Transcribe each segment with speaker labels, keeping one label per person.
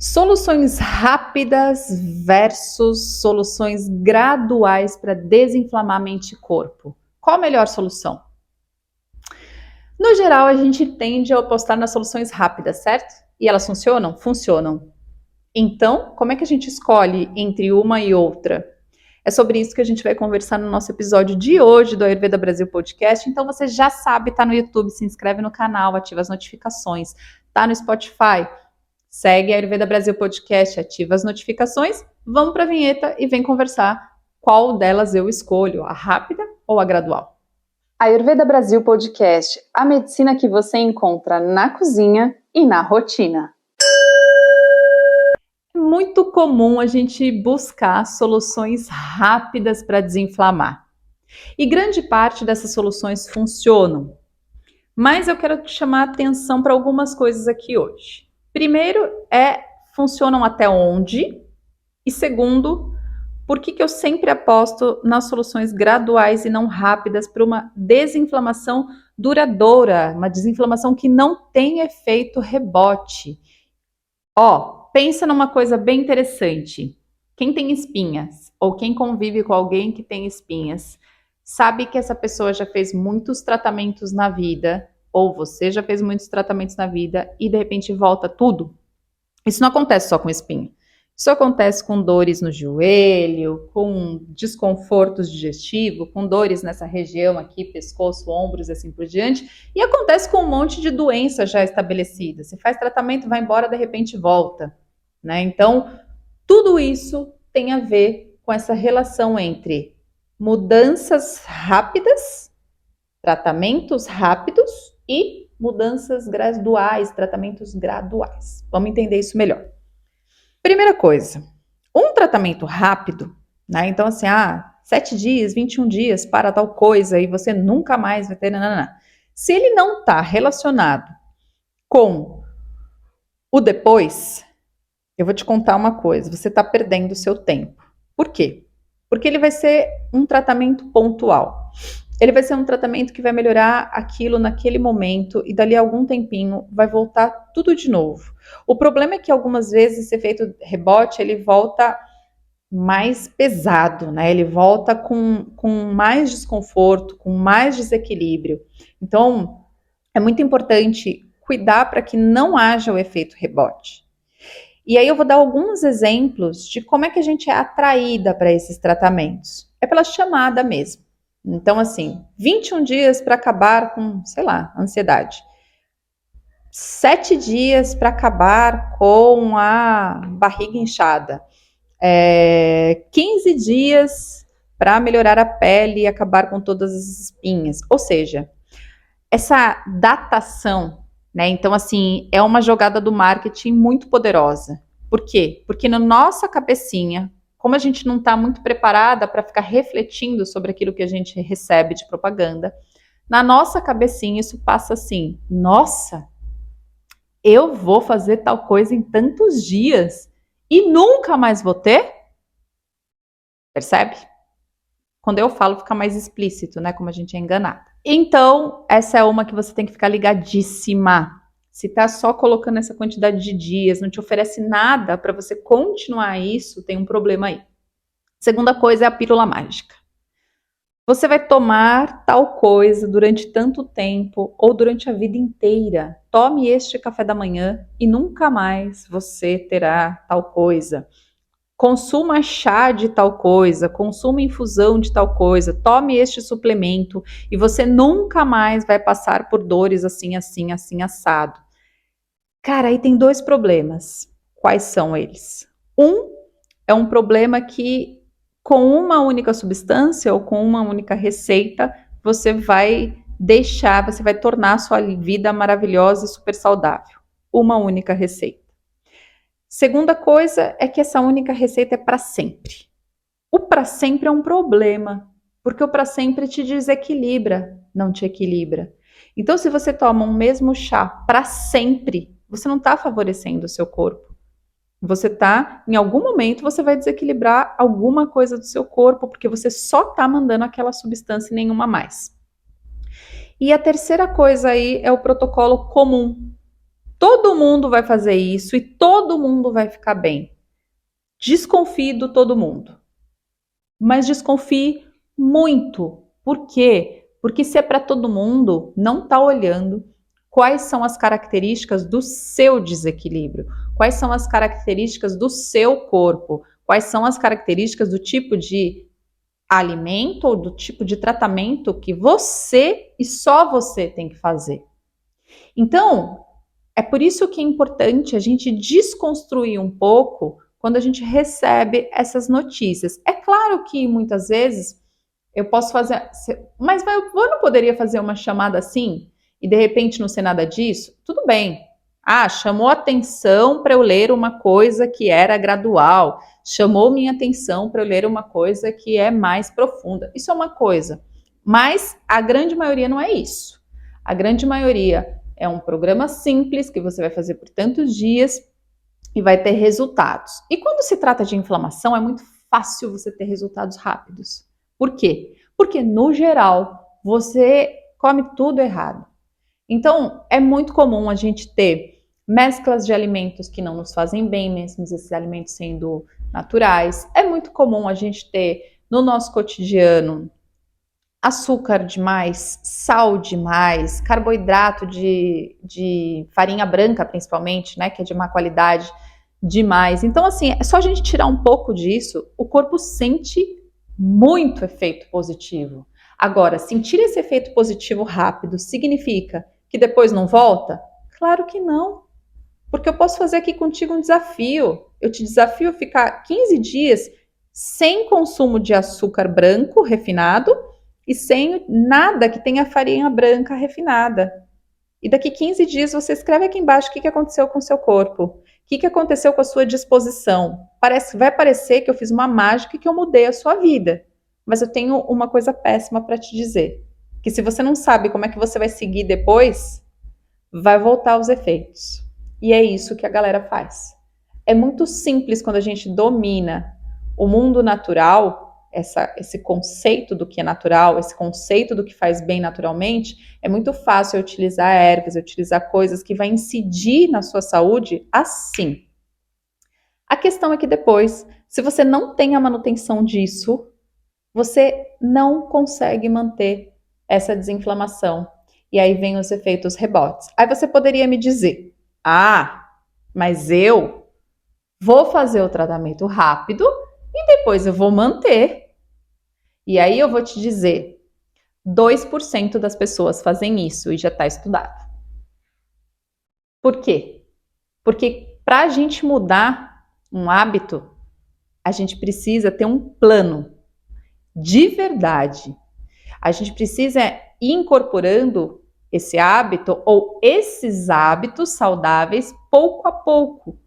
Speaker 1: Soluções rápidas versus soluções graduais para desinflamar mente e corpo. Qual a melhor solução? No geral, a gente tende a apostar nas soluções rápidas, certo? E elas funcionam? Funcionam. Então, como é que a gente escolhe entre uma e outra? É sobre isso que a gente vai conversar no nosso episódio de hoje do Ayurveda Brasil Podcast. Então você já sabe, tá no YouTube, se inscreve no canal, ativa as notificações. Tá no Spotify, segue a Ayurveda Brasil Podcast, ativa as notificações. Vamos para a vinheta e vem conversar qual delas eu escolho, a rápida ou a gradual.
Speaker 2: Ayurveda Brasil Podcast, a medicina que você encontra na cozinha e na rotina.
Speaker 1: É muito comum a gente buscar soluções rápidas para desinflamar. E grande parte dessas soluções funcionam. Mas eu quero te chamar a atenção para algumas coisas aqui hoje. Primeiro funcionam até onde? E segundo, por que eu sempre aposto nas soluções graduais e não rápidas para uma desinflamação duradoura, uma desinflamação que não tem efeito rebote. Pensa numa coisa bem interessante. Quem tem espinhas ou quem convive com alguém que tem espinhas, sabe que essa pessoa já fez muitos tratamentos na vida, ou você já fez muitos tratamentos na vida e de repente volta tudo? Isso não acontece só com espinha. Isso acontece com dores no joelho, com desconfortos digestivos, com dores nessa região aqui, pescoço, ombros e assim por diante. E acontece com um monte de doença já estabelecida. Você faz tratamento, vai embora, de repente volta, né? Então, tudo isso tem a ver com essa relação entre mudanças rápidas, tratamentos rápidos e mudanças graduais, tratamentos graduais. Vamos entender isso melhor. Primeira coisa, um tratamento rápido, né? Então, assim, 7 dias, 21 dias para tal coisa e você nunca mais vai ter. Nanana. Se ele não está relacionado com o depois, eu vou te contar uma coisa: você está perdendo o seu tempo. Por quê? Porque ele vai ser um tratamento pontual. Ele vai ser um tratamento que vai melhorar aquilo naquele momento e dali a algum tempinho vai voltar tudo de novo. O problema é que algumas vezes esse efeito rebote, ele volta mais pesado, né? Ele volta com mais desconforto, com mais desequilíbrio. Então, é muito importante cuidar para que não haja o efeito rebote. E aí eu vou dar alguns exemplos de como é que a gente é atraída para esses tratamentos. É pela chamada mesmo. Então, assim, 21 dias para acabar com, ansiedade. 7 dias para acabar com a barriga inchada. 15 dias para melhorar a pele e acabar com todas as espinhas. Ou seja, essa datação, né? Então, assim, é uma jogada do marketing muito poderosa. Por quê? Porque na nossa cabecinha, como a gente não está muito preparada para ficar refletindo sobre aquilo que a gente recebe de propaganda, na nossa cabecinha isso passa assim: nossa, eu vou fazer tal coisa em tantos dias e nunca mais vou ter? Percebe? Quando eu falo, fica mais explícito, né? Como a gente é enganada. Então, essa é uma que você tem que ficar ligadíssima. Se tá só colocando essa quantidade de dias, não te oferece nada para você continuar isso, tem um problema aí. Segunda coisa é a pílula mágica. Você vai tomar tal coisa durante tanto tempo ou durante a vida inteira. Tome este café da manhã e nunca mais você terá tal coisa. Consuma chá de tal coisa, consuma infusão de tal coisa, tome este suplemento e você nunca mais vai passar por dores assim, assim, assim, assado. Cara, aí tem 2 problemas. Quais são eles? Um é um problema que com uma única substância ou com uma única receita, você vai tornar a sua vida maravilhosa e super saudável. Uma única receita. Segunda coisa é que essa única receita é para sempre. O para sempre é um problema, porque o para sempre te desequilibra, não te equilibra. Então, se você toma um mesmo chá para sempre, você não está favorecendo o seu corpo. Em algum momento, você vai desequilibrar alguma coisa do seu corpo, porque você só está mandando aquela substância e nenhuma mais. E a terceira coisa aí é o protocolo comum. todo mundo vai fazer isso e todo mundo vai ficar bem. Desconfie do todo mundo. Mas desconfie muito. Por quê? Porque se é para todo mundo, não está olhando quais são as características do seu desequilíbrio, quais são as características do seu corpo, quais são as características do tipo de alimento ou do tipo de tratamento que você e só você tem que fazer. Então, é por isso que é importante a gente desconstruir um pouco quando a gente recebe essas notícias. É claro que muitas vezes eu posso fazer, mas eu não poderia fazer uma chamada assim e de repente não ser nada disso? Tudo bem. Ah, chamou atenção para eu ler uma coisa que era gradual, chamou minha atenção para eu ler uma coisa que é mais profunda. Isso é uma coisa, mas a grande maioria não é isso. A grande maioria é um programa simples que você vai fazer por tantos dias e vai ter resultados. E quando se trata de inflamação, é muito fácil você ter resultados rápidos. Por quê? Porque, no geral, você come tudo errado. Então, é muito comum a gente ter mesclas de alimentos que não nos fazem bem, mesmo esses alimentos sendo naturais. É muito comum a gente ter, no nosso cotidiano, açúcar demais, sal demais, carboidrato de farinha branca, principalmente, né, que é de má qualidade, demais. Então, assim, é só a gente tirar um pouco disso, o corpo sente muito efeito positivo. Agora, sentir esse efeito positivo rápido significa que depois não volta? Claro que não. Porque eu posso fazer aqui contigo um desafio. Eu te desafio a ficar 15 dias sem consumo de açúcar branco refinado e sem nada que tenha farinha branca refinada. E daqui 15 dias você escreve aqui embaixo o que aconteceu com o seu corpo, o que aconteceu com a sua disposição. Vai parecer que eu fiz uma mágica e que eu mudei a sua vida. Mas eu tenho uma coisa péssima para te dizer, que se você não sabe como é que você vai seguir depois, vai voltar os efeitos. E é isso que a galera faz. É muito simples quando a gente domina o mundo natural, esse conceito do que é natural, esse conceito do que faz bem naturalmente, é muito fácil utilizar ervas, utilizar coisas que vai incidir na sua saúde assim. A questão é que depois, se você não tem a manutenção disso, você não consegue manter essa desinflamação. E aí vem os efeitos rebotes. Aí você poderia me dizer, mas eu vou fazer o tratamento rápido e depois eu vou manter. E aí eu vou te dizer, 2% das pessoas fazem isso e já está estudado. Por quê? Porque para a gente mudar um hábito, a gente precisa ter um plano de verdade. A gente precisa ir incorporando esse hábito ou esses hábitos saudáveis pouco a pouco.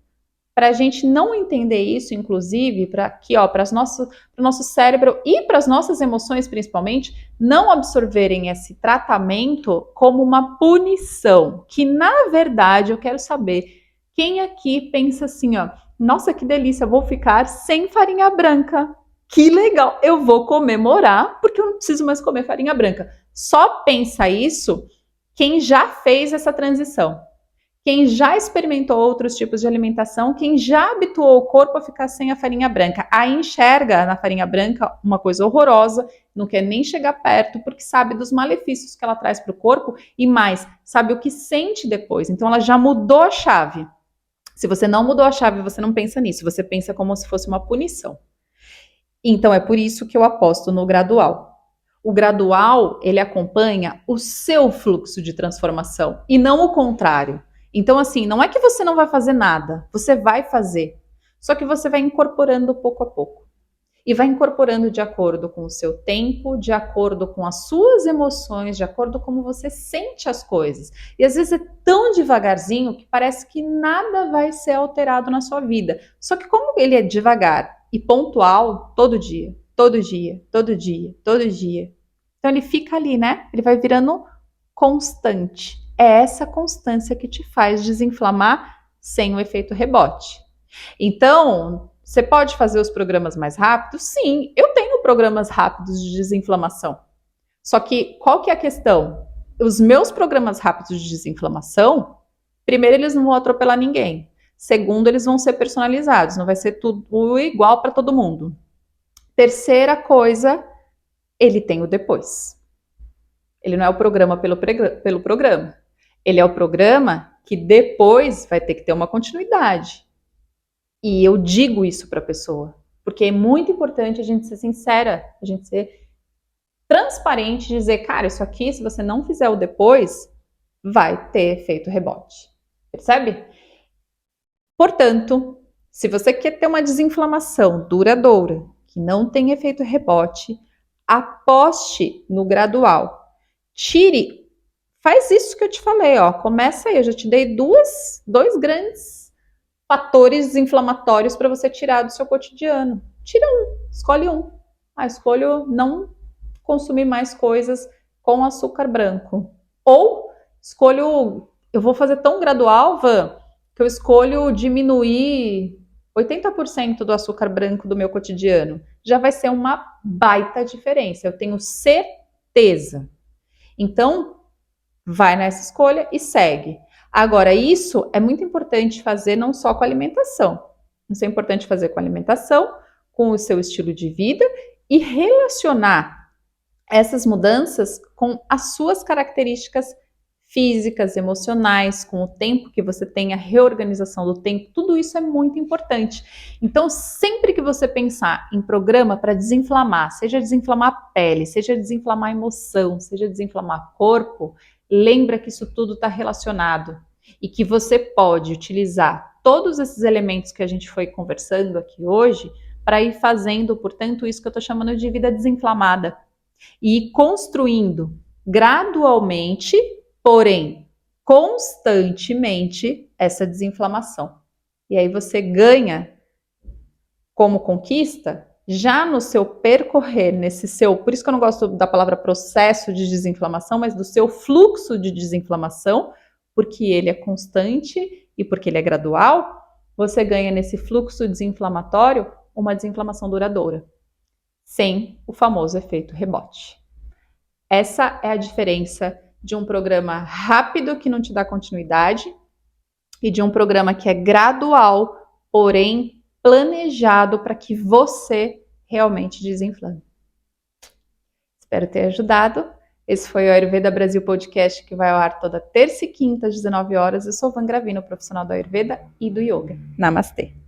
Speaker 1: Para a gente não entender isso, inclusive, para o nosso cérebro e para as nossas emoções, principalmente, não absorverem esse tratamento como uma punição. Que, na verdade, eu quero saber quem aqui pensa assim, nossa, que delícia, vou ficar sem farinha branca. Que legal, eu vou comemorar porque eu não preciso mais comer farinha branca. Só pensa isso quem já fez essa transição. Quem já experimentou outros tipos de alimentação, quem já habituou o corpo a ficar sem a farinha branca, aí enxerga na farinha branca uma coisa horrorosa, não quer nem chegar perto, porque sabe dos malefícios que ela traz para o corpo e mais, sabe o que sente depois. Então ela já mudou a chave. Se você não mudou a chave, você não pensa nisso, você pensa como se fosse uma punição. Então é por isso que eu aposto no gradual. O gradual, ele acompanha o seu fluxo de transformação e não o contrário. Então, assim, não é que você não vai fazer nada, você vai fazer. Só que você vai incorporando pouco a pouco. E vai incorporando de acordo com o seu tempo, de acordo com as suas emoções, de acordo com como você sente as coisas. E às vezes é tão devagarzinho que parece que nada vai ser alterado na sua vida. Só que como ele é devagar e pontual, todo dia, todo dia, todo dia, todo dia. Então ele fica ali, né? Ele vai virando constante. É essa constância que te faz desinflamar sem o efeito rebote. Então, você pode fazer os programas mais rápidos? Sim, eu tenho programas rápidos de desinflamação. Só que qual que é a questão? Os meus programas rápidos de desinflamação, Primeiro, eles não vão atropelar ninguém. Segundo, eles vão ser personalizados, não vai ser tudo igual para todo mundo. Terceira coisa, ele tem o depois. Ele não é o programa pelo programa. Ele é o programa que depois vai ter que ter uma continuidade. E eu digo isso para a pessoa, porque é muito importante a gente ser sincera, a gente ser transparente, dizer, cara, isso aqui, se você não fizer o depois, vai ter efeito rebote. Percebe? Portanto, se você quer ter uma desinflamação duradoura, que não tem efeito rebote, aposte no gradual. Faz isso que eu te falei, ó. Começa aí, eu já te dei dois grandes fatores desinflamatórios para você tirar do seu cotidiano. Tira um, escolhe um. Escolho não consumir mais coisas com açúcar branco. Ou escolho, eu vou fazer tão gradual, Van, que eu escolho diminuir 80% do açúcar branco do meu cotidiano. Já vai ser uma baita diferença, eu tenho certeza. Então, vai nessa escolha e segue. Agora, isso é muito importante fazer não só com a alimentação. Isso é importante fazer com a alimentação, com o seu estilo de vida e relacionar essas mudanças com as suas características físicas, emocionais, com o tempo que você tem, a reorganização do tempo, tudo isso é muito importante. Então, sempre que você pensar em programa para desinflamar, seja desinflamar a pele, seja desinflamar a emoção, seja desinflamar o corpo, lembra que isso tudo está relacionado e que você pode utilizar todos esses elementos que a gente foi conversando aqui hoje para ir fazendo, portanto, isso que eu estou chamando de vida desinflamada e ir construindo gradualmente, porém constantemente, essa desinflamação. E aí você ganha como conquista já no seu percorrer, por isso que eu não gosto da palavra processo de desinflamação, mas do seu fluxo de desinflamação, porque ele é constante e porque ele é gradual, você ganha nesse fluxo desinflamatório uma desinflamação duradoura, sem o famoso efeito rebote. Essa é a diferença de um programa rápido que não te dá continuidade e de um programa que é gradual, porém planejado para que você realmente desinflame. Espero ter ajudado. Esse foi o Ayurveda Brasil Podcast, que vai ao ar toda terça e quinta às 19 horas. Eu sou Van Gravino, profissional do Ayurveda e do Yoga. Namastê!